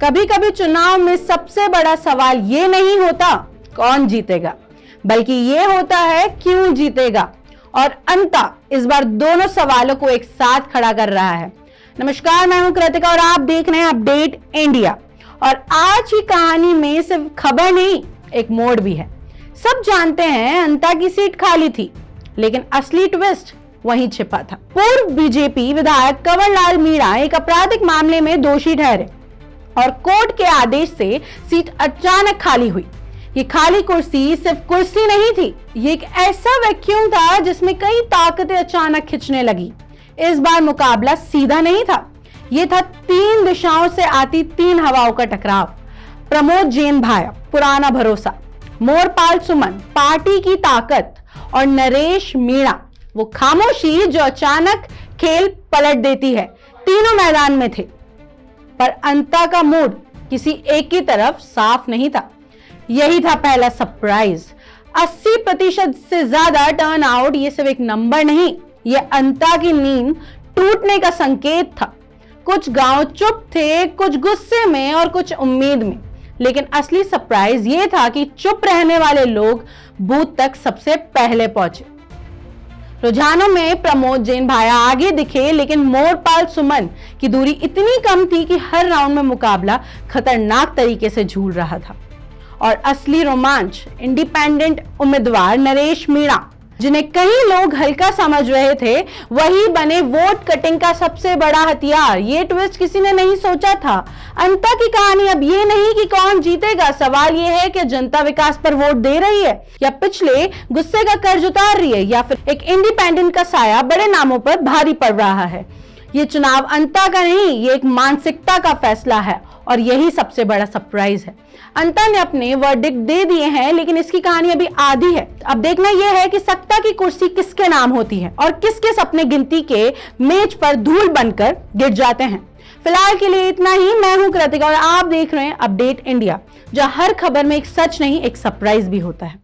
कभी कभी चुनाव में सबसे बड़ा सवाल ये नहीं होता कौन जीतेगा, बल्कि ये होता है क्यों जीतेगा। और अंता इस बार दोनों सवालों को एक साथ खड़ा कर रहा है। नमस्कार, मैं हूं कृतिका और आप देख रहे हैं अपडेट इंडिया। और आज की कहानी में सिर्फ खबर नहीं, एक मोड़ भी है। सब जानते हैं अंता की सीट खाली थी, लेकिन असली ट्विस्ट वहीं छिपा था। पूर्व बीजेपी विधायक कंवर लाल मीणा एक आपराधिक मामले में दोषी ठहरे और कोर्ट के आदेश से सीट अचानक खाली हुई। ये खाली कुर्सी सिर्फ कुर्सी नहीं थी, ये एक ऐसा वैक्यूम था जिसमें कई ताकतें अचानक खिंचने लगी। इस बार मुकाबला सीधा नहीं था, ये था तीन दिशाओं से आती तीन हवाओं का टकराव। प्रमोद जैन भाया, पुराना भरोसा, मोरपाल सुमन, पार्टी की ताकत, और नरेश मीणा, वो खामोशी जो अचानक खेल पलट देती है। तीनों मैदान में थे, पर अंता का मूड किसी एक की तरफ साफ नहीं था। यही था पहला सरप्राइज। 80% से ज्यादा टर्न आउट ये सिर्फ एक नंबर नहीं, ये अंता की नींद टूटने का संकेत था। कुछ गांव चुप थे, कुछ गुस्से में और कुछ उम्मीद में, लेकिन असली सरप्राइज ये था कि चुप रहने वाले लोग बूथ तक सबसे पहले पहुंचे। रुझानों में प्रमोद जैन भाया आगे दिखे, लेकिन मोरपाल सुमन की दूरी इतनी कम थी कि हर राउंड में मुकाबला खतरनाक तरीके से झूल रहा था। और असली रोमांच इंडिपेंडेंट उम्मीदवार नरेश मीणा, जिन्हें कई लोग हल्का समझ रहे थे, वही बने वोट कटिंग का सबसे बड़ा हथियार। ये ट्विस्ट किसी ने नहीं सोचा था। अंता की कहानी अब ये नहीं कि कौन जीतेगा, सवाल ये है कि जनता विकास पर वोट दे रही है या पिछले गुस्से का कर्ज उतार रही है, या फिर एक इंडिपेंडेंट का साया बड़े नामों पर भारी पड़ रहा है। ये चुनाव अंता का नहीं, ये एक मानसिकता का फैसला है, और यही सबसे बड़ा सरप्राइज है। अंता ने अपने वर्डिक्ट दे दिए हैं, लेकिन इसकी कहानी अभी आधी है। अब देखना यह है कि सत्ता की कुर्सी किसके नाम होती है और किसके सपने गिनती के मेज पर धूल बनकर गिर जाते हैं। फिलहाल के लिए इतना ही। मैं हूं कृतिका और आप देख रहे हैं अपडेट इंडिया, जहां हर खबर में एक सच नहीं, एक सरप्राइज भी होता है।